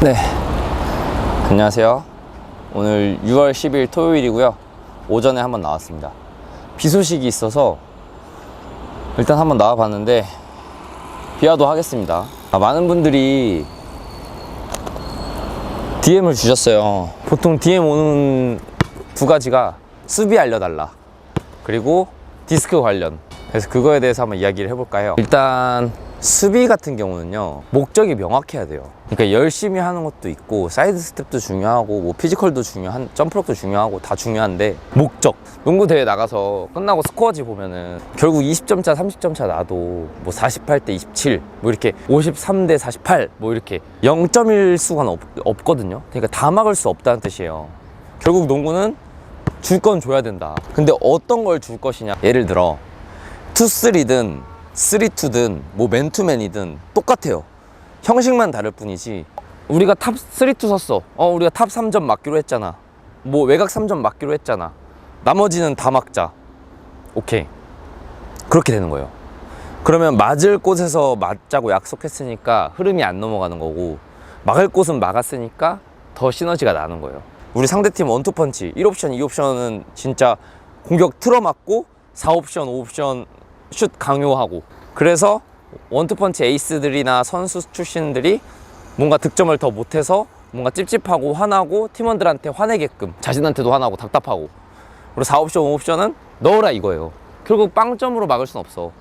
네, 안녕하세요. 오늘 6월 10일 토요일이고요. 오전에 한번 나왔습니다. 비 소식이 있어서 일단 한번 나와봤는데 비와도 하겠습니다. 많은 분들이 DM을 주셨어요. 보통 DM 오는 두 가지가 수비 알려달라, 그리고 디스크 관련. 그래서 그거에 대해서 한번 이야기를 해볼까 해요. 일단 수비 같은 경우는요, 목적이 명확해야 돼요. 그러니까 열심히 하는 것도 있고, 사이드 스텝도 중요하고, 뭐 피지컬도 중요한, 점프력도 중요하고, 다 중요한데, 목적. 농구 대회 나가서 끝나고 스코어지 보면은 결국 20점 차, 30점 차 나도 뭐 48대 27, 뭐 이렇게 53대 48, 뭐 이렇게 0.1 수가 없거든요. 그러니까 다 막을 수 없다는 뜻이에요. 결국 농구는 줄 건 줘야 된다. 근데 어떤 걸 줄 것이냐. 예를 들어 2-3든 3-2든 뭐 맨투맨이든 똑같아요. 형식만 다를 뿐이지. 우리가 탑 3-2 섰어. 우리가 탑 3점 맞기로 했잖아. 뭐 외곽 3점 맞기로 했잖아. 나머지는 다 막자. 오케이. 그렇게 되는 거예요. 그러면 맞을 곳에서 맞자고 약속했으니까 흐름이 안 넘어가는 거고, 막을 곳은 막았으니까 더 시너지가 나는 거예요. 우리 상대팀 원투펀치 1옵션, 2옵션은 진짜 공격 틀어맞고 4옵션, 5옵션 슛 강요하고, 그래서 원투펀치 에이스들이나 선수 출신들이 뭔가 득점을 더 못해서 뭔가 찝찝하고 화나고, 팀원들한테 화내게끔, 자신한테도 화나고 답답하고, 그리고 4옵션, 5옵션은 넣으라 이거예요. 결국 빵점으로 막을 순 없어.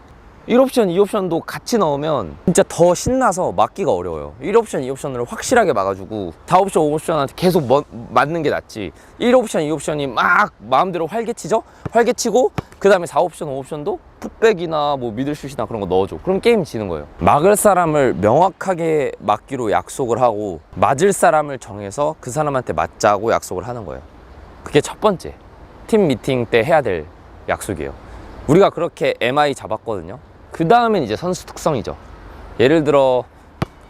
1옵션, 2옵션도 같이 넣으면 진짜 더 신나서 막기가 어려워요. 1옵션, 2옵션을 확실하게 막아주고 4옵션, 5옵션한테 계속 맞는 게 낫지. 1옵션, 2옵션이 막 마음대로 활개치죠? 활개치고 그 다음에 4옵션, 5옵션도 풋백이나 뭐 미들슛이나 그런 거 넣어줘. 그럼 게임 지는 거예요. 막을 사람을 명확하게 막기로 약속을 하고, 맞을 사람을 정해서 그 사람한테 맞자고 약속을 하는 거예요. 그게 첫 번째 팀 미팅 때 해야 될 약속이에요. 우리가 그렇게 MI 잡았거든요. 그 다음엔 이제 선수 특성이죠. 예를 들어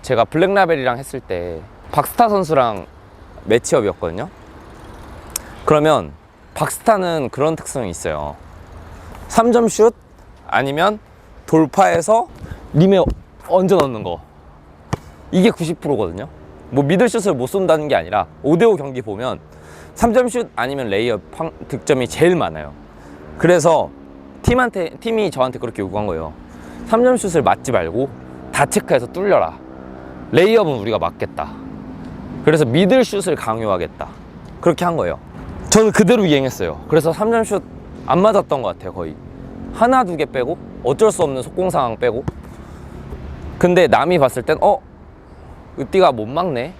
제가 블랙라벨이랑 했을 때 박스타 선수랑 매치업이었거든요. 그러면 박스타는 그런 특성이 있어요. 3점 슛 아니면 돌파해서 림에 얹어 넣는 거, 이게 90%거든요 뭐 미들슛을 못 쏜다는 게 아니라 5대5 경기 보면 3점 슛 아니면 레이업 득점이 제일 많아요. 그래서 팀이 저한테 그렇게 요구한 거예요. 3점 슛을 맞지 말고 다 체크해서 뚫려라. 레이업은 우리가 맞겠다. 그래서 미들 슛을 강요하겠다. 그렇게 한 거예요. 저는 그대로 이행했어요. 그래서 3점 슛 안 맞았던 것 같아요. 거의 하나 두 개 빼고, 어쩔 수 없는 속공 상황 빼고. 근데 남이 봤을 땐 으띠가 못 막네.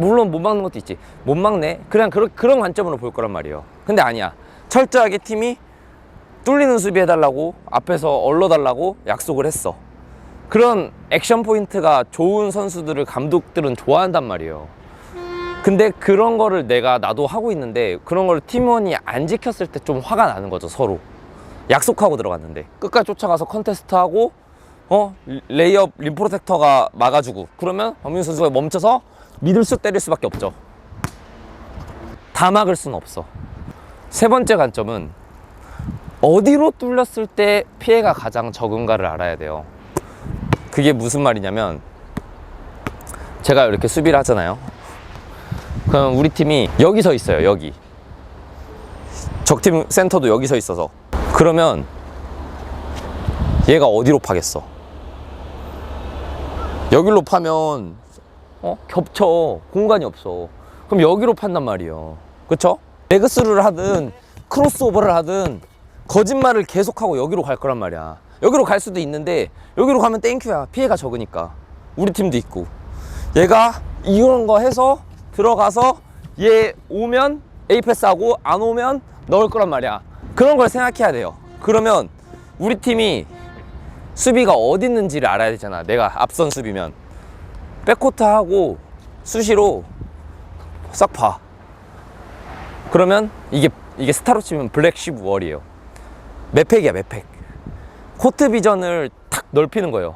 물론 못 막는 것도 있지. 못 막네. 그냥 그런 관점으로 볼 거란 말이에요. 근데 아니야. 철저하게 팀이 뚫리는 수비 해달라고, 앞에서 얼러달라고 약속을 했어. 그런 액션 포인트가 좋은 선수들을 감독들은 좋아한단 말이에요. 근데 그런 거를 나도 하고 있는데, 그런 걸 팀원이 안 지켰을 때 좀 화가 나는 거죠. 서로 약속하고 들어갔는데 끝까지 쫓아가서 컨테스트하고 레이업 림 프로텍터가 막아주고, 그러면 박민수 선수가 멈춰서 미들슛 때릴 수밖에 없죠. 다 막을 수는 없어. 세 번째 관점은 어디로 뚫렸을 때 피해가 가장 적은가를 알아야 돼요. 그게 무슨 말이냐면, 제가 이렇게 수비를 하잖아요. 그럼 우리 팀이 여기 서 있어요. 여기 적팀 센터도 여기 서 있어서, 그러면 얘가 어디로 파겠어? 여기로 파면 겹쳐. 공간이 없어. 그럼 여기로 판단 말이에요. 그쵸? 레그스루를 하든 크로스오버를 하든 거짓말을 계속하고 여기로 갈 거란 말이야. 여기로 갈 수도 있는데 여기로 가면 땡큐야. 피해가 적으니까. 우리 팀도 있고. 얘가 이런 거 해서 들어가서 얘 오면 A 패스하고 안 오면 넣을 거란 말이야. 그런 걸 생각해야 돼요. 그러면 우리 팀이 수비가 어디 있는지를 알아야 되잖아. 내가 앞선 수비면 백코트하고 수시로 싹 봐. 그러면 이게 스타로 치면 블랙쉽 월이에요. 맵팩이야, 맵팩. 코트 비전을 탁 넓히는 거예요.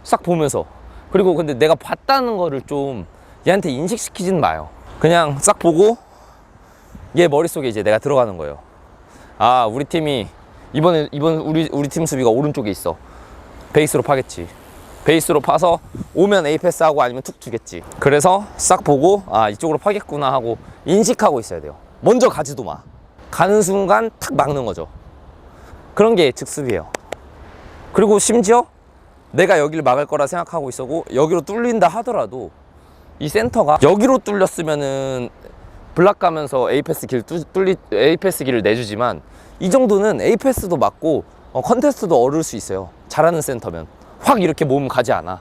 싹 보면서. 그리고 근데 내가 봤다는 거를 좀 얘한테 인식시키진 마요. 그냥 싹 보고 얘 머릿속에 이제 내가 들어가는 거예요. 우리 팀이 이번 우리 팀 수비가 오른쪽에 있어. 베이스로 파겠지. 베이스로 파서 오면 A 패스하고 아니면 툭 주겠지. 그래서 싹 보고 아 이쪽으로 파겠구나 하고 인식하고 있어야 돼요. 먼저 가지도 마. 가는 순간 탁 막는 거죠. 그런 게 예측 수비예요. 그리고 심지어 내가 여기를 막을 거라 생각하고 있었고 여기로 뚫린다 하더라도 이 센터가 여기로 뚫렸으면은 블락 가면서 A 패스 A 패스 길을 내주지만 이 정도는 A 패스도 맞고 컨테스트도 얻을 수 있어요. 잘하는 센터면 확 이렇게 몸 가지 않아.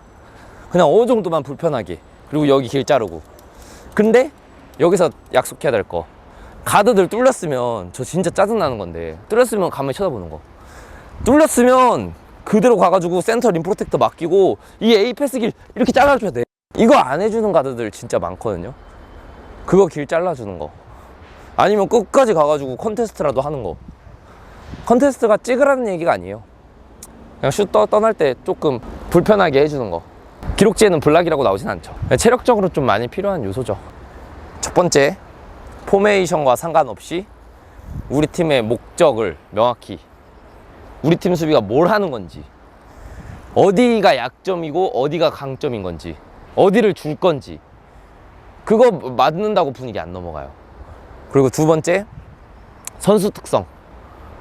그냥 어느 정도만 불편하게. 그리고 여기 길 자르고. 근데 여기서 약속해야 될 거. 가드들 뚫렸으면 저 진짜 짜증나는 건데 뚫렸으면 가만히 쳐다보는 거. 뚫렸으면 그대로 가가지고 센터 림 프로텍터 맡기고 이 A 패스 길 이렇게 잘라줘야 돼. 이거 안 해주는 가드들 진짜 많거든요. 그거 길 잘라주는 거. 아니면 끝까지 가가지고 컨테스트라도 하는 거. 컨테스트가 찍으라는 얘기가 아니에요. 그냥 슛 떠날 때 조금 불편하게 해주는 거. 기록지에는 블락이라고 나오진 않죠. 체력적으로 좀 많이 필요한 요소죠. 첫 번째, 포메이션과 상관없이 우리 팀의 목적을 명확히, 우리 팀 수비가 뭘 하는 건지, 어디가 약점이고 어디가 강점인 건지, 어디를 줄 건지, 그거 맞는다고 분위기 안 넘어가요. 그리고 두 번째, 선수 특성.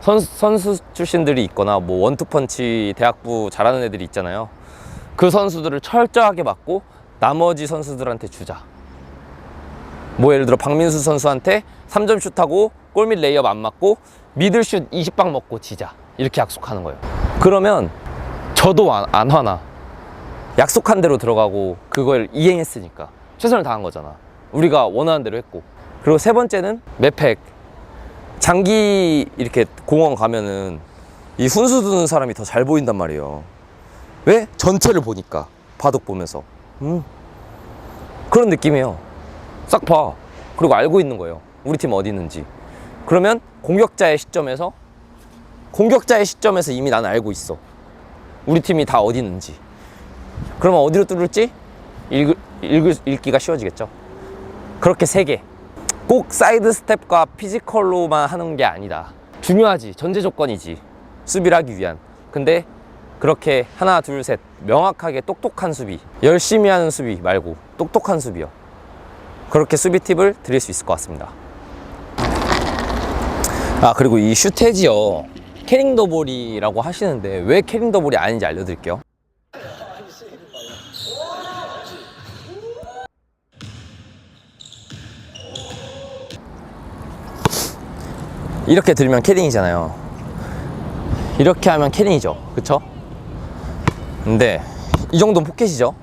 선수 출신들이 있거나 뭐 원투펀치 대학부 잘하는 애들이 있잖아요. 그 선수들을 철저하게 맞고 나머지 선수들한테 주자. 뭐 예를 들어 박민수 선수한테 3점 슛하고 골밑 레이업 안 맞고 미들슛 20방 먹고 지자. 이렇게 약속하는 거예요. 그러면 저도 안 화나. 약속한 대로 들어가고 그걸 이행했으니까 최선을 다한 거잖아. 우리가 원하는 대로 했고. 그리고 세 번째는 맵팩. 장기 이렇게 공원 가면은 이 훈수 두는 사람이 더 잘 보인단 말이에요. 왜? 전체를 보니까. 바둑 보면서. 그런 느낌이에요. 싹 봐. 그리고 알고 있는 거예요. 우리 팀 어디 있는지. 그러면 공격자의 시점에서 이미 나는 알고 있어. 우리 팀이 다 어디 있는지. 그러면 어디로 뚫을지 읽기가 쉬워지겠죠. 그렇게 세 개. 꼭 사이드 스텝과 피지컬로만 하는 게 아니다. 중요하지. 전제 조건이지. 수비를 하기 위한. 근데 그렇게 하나 둘 셋 명확하게 똑똑한 수비, 열심히 하는 수비 말고 똑똑한 수비요. 그렇게 수비 팁을 드릴 수 있을 것 같습니다. 아 그리고 이 슈테지요, 캐링 더 볼이라고 하시는데 왜 캐링 더 볼이 아닌지 알려드릴게요. 이렇게 들면 캐링이잖아요. 이렇게 하면 캐링이죠. 그쵸? 근데 이 정도는 포켓이죠.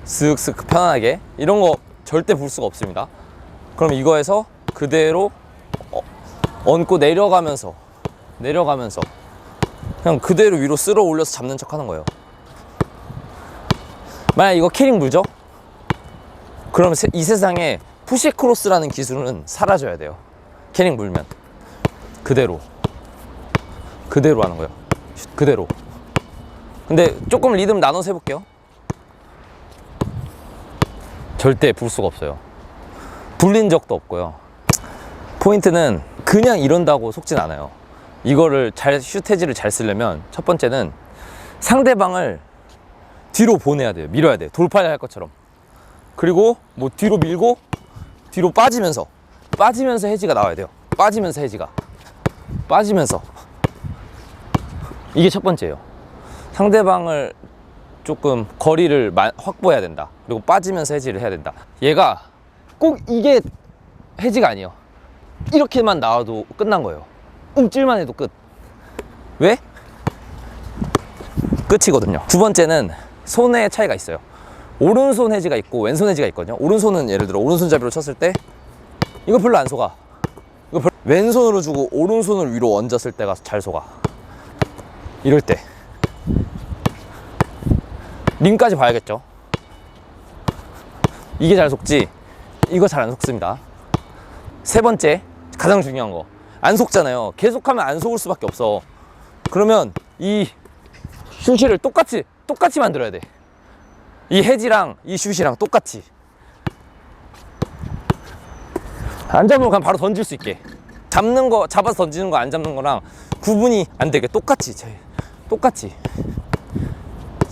쓱쓱 편안하게. 이런 거 절대 볼 수가 없습니다. 그럼 이거에서 그대로 얹고 내려가면서 그냥 그대로 위로 쓸어 올려서 잡는 척 하는 거예요. 만약 이거 캐링 물죠? 그럼 이 세상에 푸시 크로스라는 기술은 사라져야 돼요. 캐링 물면 그대로 하는 거예요. 그대로. 근데 조금 리듬 나눠서 해볼게요. 절대 불 수가 없어요. 불린 적도 없고요. 포인트는 그냥 이런다고 속진 않아요. 이거를 슈테지를 잘 쓰려면 첫 번째는 상대방을 뒤로 보내야 돼요. 밀어야 돼요. 돌파를 할 것처럼. 그리고 뭐 뒤로 밀고 뒤로 빠지면서 해지가 나와야 돼요. 빠지면서 이게 첫 번째예요. 상대방을 조금 거리를 확보해야 된다. 그리고 빠지면서 해지를 해야 된다. 얘가 꼭 이게 해지가 아니에요. 이렇게만 나와도 끝난 거예요. 움찔만 해도 끝. 왜? 끝이거든요. 두 번째는 손의 차이가 있어요. 오른손 해지가 있고 왼손 해지가 있거든요. 오른손은 예를 들어 오른손잡이로 쳤을 때 이거 별로 안 속아. 왼손으로 주고 오른손을 위로 얹었을 때가 잘 속아. 이럴 때 림까지 봐야겠죠. 이게 잘 속지 이거 잘 안 속습니다. 세 번째, 가장 중요한 거, 안 속잖아요. 계속하면 안 속을 수밖에 없어. 그러면 이 슛을 똑같이 만들어야 돼. 이 해지랑 이 슛이랑 똑같이. 안 잡으면 그냥 바로 던질 수 있게. 잡는 거, 잡아서 던지는 거 안 잡는 거랑 구분이 안 되게 똑같이.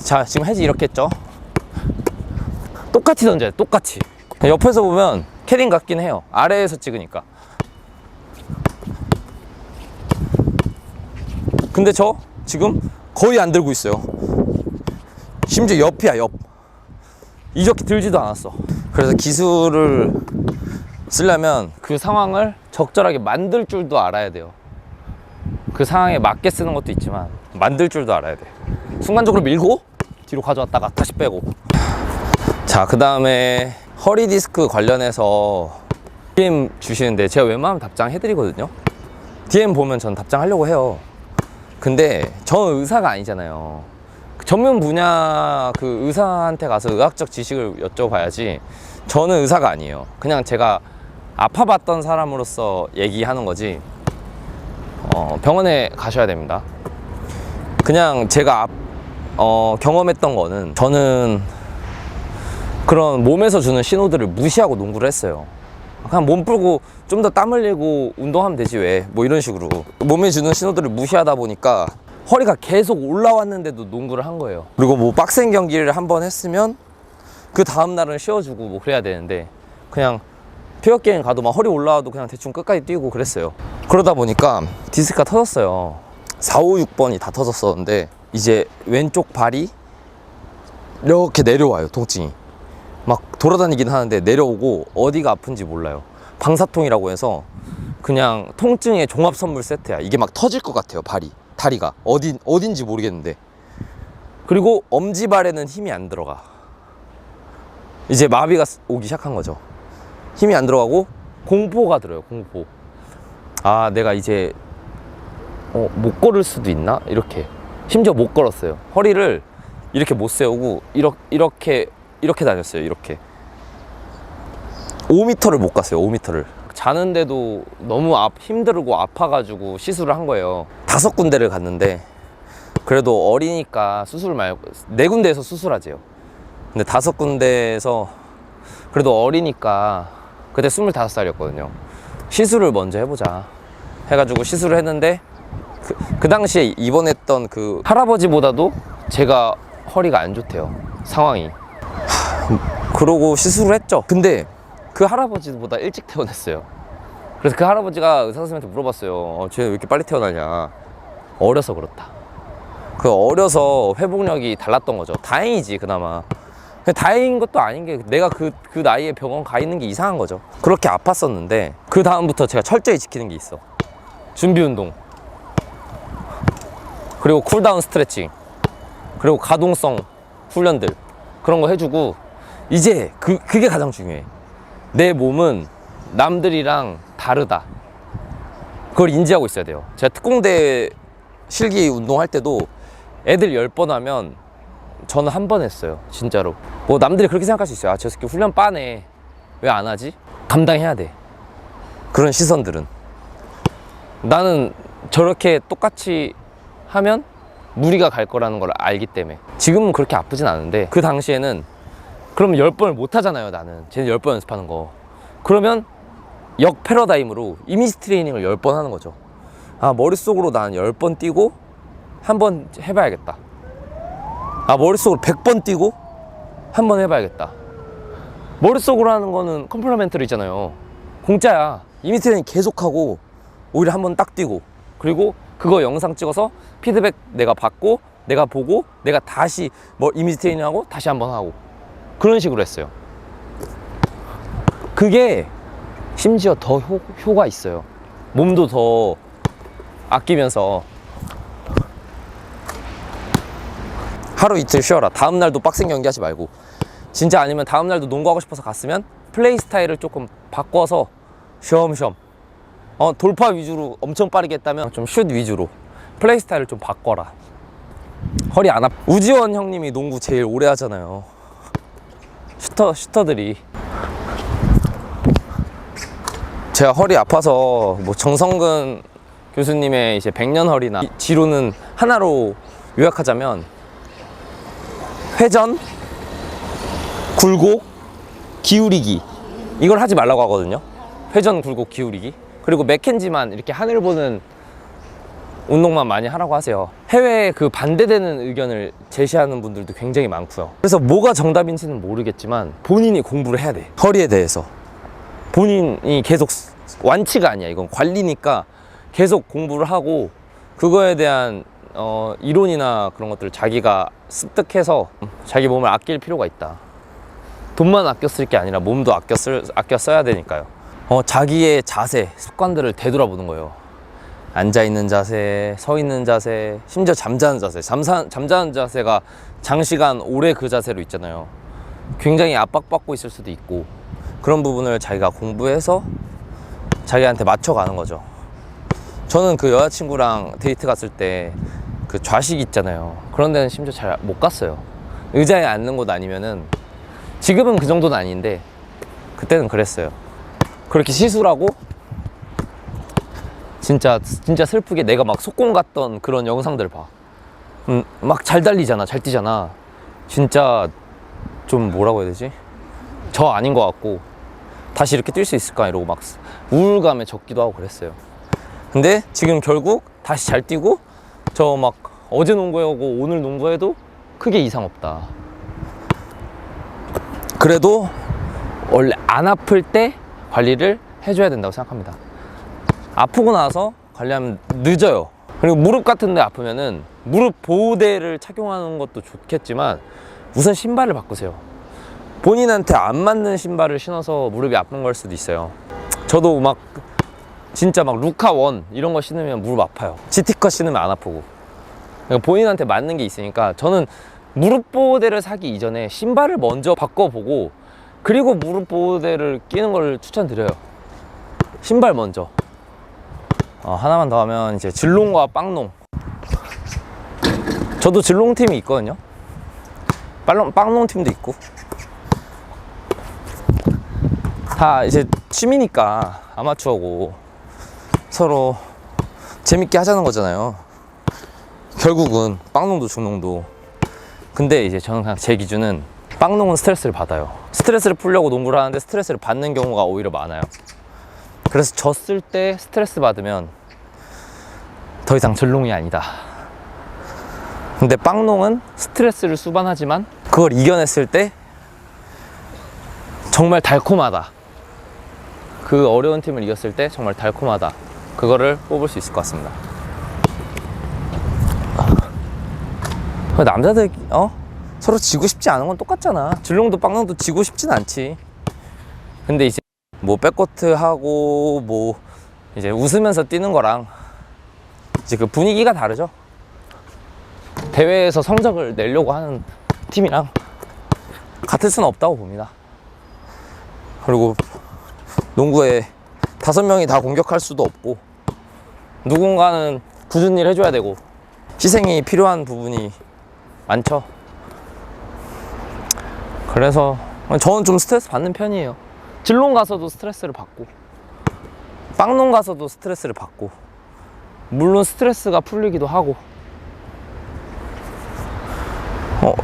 자, 지금 해지 이렇게 했죠. 똑같이 던져요. 똑같이. 옆에서 보면 캐딩 같긴 해요. 아래에서 찍으니까. 근데 저 지금 거의 안 들고 있어요. 심지어 옆이야, 옆. 이렇게 들지도 않았어. 그래서 기술을 쓰려면 그 상황을 적절하게 만들 줄도 알아야 돼요. 그 상황에 맞게 쓰는 것도 있지만 만들 줄도 알아야 돼. 순간적으로 밀고 뒤로 가져왔다가 다시 빼고. 자, 그 다음에 허리 디스크 관련해서 DM 주시는데 제가 웬만하면 답장해드리거든요. DM 보면 전 답장하려고 해요. 근데 저는 의사가 아니잖아요. 전문 분야 그 의사한테 가서 의학적 지식을 여쭤봐야지. 저는 의사가 아니에요. 그냥 제가 아파봤던 사람으로서 얘기하는 거지. 병원에 가셔야 됩니다. 그냥 제가 경험했던 거는, 저는 그런 몸에서 주는 신호들을 무시하고 농구를 했어요. 그냥 몸 풀고 좀 더 땀 흘리고 운동하면 되지 왜, 뭐 이런 식으로 몸에 주는 신호들을 무시하다 보니까 허리가 계속 올라왔는데도 농구를 한 거예요. 그리고 뭐 빡센 경기를 한번 했으면 그 다음날은 쉬어주고 뭐 그래야 되는데, 그냥 피겨 게임 가도 막 허리 올라와도 그냥 대충 끝까지 뛰고 그랬어요. 그러다 보니까 디스크가 터졌어요. 4, 5, 6번이 다 터졌었는데, 이제 왼쪽 발이 이렇게 내려와요. 통증이 막 돌아다니긴 하는데 내려오고 어디가 아픈지 몰라요. 방사통이라고 해서 그냥 통증의 종합 선물 세트야. 이게 막 터질 것 같아요. 발이, 다리가 어딘지 모르겠는데. 그리고 엄지발에는 힘이 안 들어가. 이제 마비가 오기 시작한 거죠. 힘이 안 들어가고 공포가 들어요. 공포. 아, 내가 이제 못 걸을 수도 있나? 이렇게. 심지어 못 걸었어요. 허리를 이렇게 못 세우고 이렇게 다녔어요. 이렇게 5m를 못 갔어요. 5m를. 자는데도 너무 힘들고 아파가지고 시술을 한 거예요. 5군데를 갔는데, 그래도 어리니까 수술 말고 4군데에서 수술하재요. 근데 5군데에서 그래도 어리니까, 그때 25살이었거든요 시술을 먼저 해보자 해가지고 시술을 했는데, 그 당시에 입원했던 그 할아버지보다도 제가 허리가 안 좋대요, 상황이. 그러고 시술을 했죠. 근데 그 할아버지보다 일찍 퇴원했어요. 그래서 그 할아버지가 의사 선생님한테 물어봤어요. 쟤 왜 이렇게 빨리 태어나냐. 어려서 그렇다. 그 어려서 회복력이 달랐던 거죠. 다행이지, 그나마. 다행인 것도 아닌 게, 내가 그 나이에 병원 가 있는 게 이상한 거죠. 그렇게 아팠었는데, 그 다음부터 제가 철저히 지키는 게 있어. 준비 운동, 그리고 쿨다운 스트레칭, 그리고 가동성 훈련들, 그런 거 해주고, 이제 그게 가장 중요해. 내 몸은 남들이랑 다르다. 그걸 인지하고 있어야 돼요. 제가 특공대 실기 운동할 때도 애들 10번 하면 저는 한 번 했어요. 진짜로. 뭐 남들이 그렇게 생각할 수 있어요. 아, 저 새끼 훈련 빠네, 왜 안 하지? 감당해야 돼. 그런 시선들은. 나는 저렇게 똑같이 하면 무리가 갈 거라는 걸 알기 때문에. 지금은 그렇게 아프진 않은데, 그 당시에는 그러면 10번을 못 하잖아요. 나는 쟤는 10번 연습하는 거. 그러면 역 패러다임으로 이미지 트레이닝을 10번 하는 거죠. 아, 머릿속으로 난 10번 뛰고 한번 해봐야겠다. 아, 머릿속으로 100번 뛰고 한번 해봐야겠다. 머릿속으로 하는 거는 컴플리멘터리잖아요. 공짜야. 이미지 트레이닝 계속하고 오히려 한번 딱 뛰고, 그리고 그거 영상 찍어서 피드백 내가 받고, 내가 보고, 내가 다시 뭐 이미지 트레이닝 하고 다시 한번 하고, 그런 식으로 했어요. 그게 심지어 더 효과 있어요. 몸도 더 아끼면서. 하루 이틀 쉬어라. 다음날도 빡센 경기 하지 말고. 진짜 아니면 다음날도 농구하고 싶어서 갔으면 플레이 스타일을 조금 바꿔서 쉬엄쉬엄, 돌파 위주로 엄청 빠르게 했다면 좀 슛 위주로 플레이 스타일을 좀 바꿔라. 허리 안 아파. 우지원 형님이 농구 제일 오래 하잖아요. 슈터들이. 제가 허리 아파서 뭐 정성근 교수님의 이제 100년 허리나 지로는 하나로 요약하자면, 회전, 굴곡, 기울이기, 이걸 하지 말라고 하거든요. 회전, 굴곡, 기울이기. 그리고 맥켄지만 이렇게 하늘 보는 운동만 많이 하라고 하세요. 해외에 그 반대되는 의견을 제시하는 분들도 굉장히 많고요. 그래서 뭐가 정답인지는 모르겠지만 본인이 공부를 해야 돼. 허리에 대해서 본인이 계속, 완치가 아니야, 이건 관리니까 계속 공부를 하고 그거에 대한 이론이나 그런 것들을 자기가 습득해서 자기 몸을 아낄 필요가 있다. 돈만 아껴 쓸 게 아니라 몸도 아껴 써야 되니까요. 자기의 자세, 습관들을 되돌아보는 거예요. 앉아있는 자세, 서있는 자세, 심지어 잠자는 자세. 잠자는 자세가 장시간 오래 그 자세로 있잖아요. 굉장히 압박받고 있을 수도 있고, 그런 부분을 자기가 공부해서 자기한테 맞춰가는 거죠. 저는 그 여자친구랑 데이트 갔을 때 그 좌식 있잖아요. 그런 데는 심지어 잘 못 갔어요. 의자에 앉는 곳 아니면은, 지금은 그 정도는 아닌데 그때는 그랬어요. 그렇게 시술하고 진짜 슬프게 내가 막 속공 갔던 그런 영상들 봐. 막 잘 달리잖아, 잘 뛰잖아. 진짜 좀 뭐라고 해야 되지? 저 아닌 것 같고 다시 이렇게 뛸 수 있을까 이러고 막 우울감에 젖기도 하고 그랬어요. 근데 지금 결국 다시 잘 뛰고 저 막 어제 농구하고 오늘 농구해도 크게 이상 없다. 그래도 원래 안 아플 때 관리를 해줘야 된다고 생각합니다. 아프고 나서 관리하면 늦어요. 그리고 무릎 같은 데 아프면은 무릎 보호대를 착용하는 것도 좋겠지만 우선 신발을 바꾸세요. 본인한테 안 맞는 신발을 신어서 무릎이 아픈 걸 수도 있어요. 저도 막 진짜 막 루카 원 이런 거 신으면 무릎 아파요. GT컷 신으면 안 아프고. 그러니까 본인한테 맞는 게 있으니까 저는 무릎 보호대를 사기 이전에 신발을 먼저 바꿔보고 그리고 무릎 보호대를 끼는 걸 추천드려요. 신발 먼저. 하나만 더 하면 이제 진롱과 빵농. 저도 진롱 팀이 있거든요. 빵농 팀도 있고. 다 이제 취미니까 아마추어고 서로 재밌게 하자는 거잖아요. 결국은 빵농도 중농도. 근데 이제 저는 그냥 제 기준은 빵농은 스트레스를 받아요. 스트레스를 풀려고 농구를 하는데 스트레스를 받는 경우가 오히려 많아요. 그래서 졌을 때 스트레스 받으면 더 이상 진롱이 아니다. 근데 빵농은 스트레스를 수반하지만 그걸 이겨냈을 때 정말 달콤하다. 그 어려운 팀을 이겼을 때 정말 달콤하다. 그거를 뽑을 수 있을 것 같습니다. 남자들 서로 지고 싶지 않은 건 똑같잖아. 진롱도 빵농도 지고 싶진 않지. 근데 이제 뭐 백코트 하고 뭐 이제 웃으면서 뛰는 거랑 이제 그 분위기가 다르죠. 대회에서 성적을 내려고 하는 팀이랑 같을 수는 없다고 봅니다. 그리고 농구에 5명이 다 공격할 수도 없고 누군가는 굳은 일 해줘야 되고 희생이 필요한 부분이 많죠. 그래서 저는 좀 스트레스 받는 편이에요. 진롱 가서도 스트레스를 받고 빵농 가서도 스트레스를 받고 물론 스트레스가 풀리기도 하고.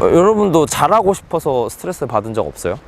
여러분도 잘하고 싶어서 스트레스 받은 적 없어요?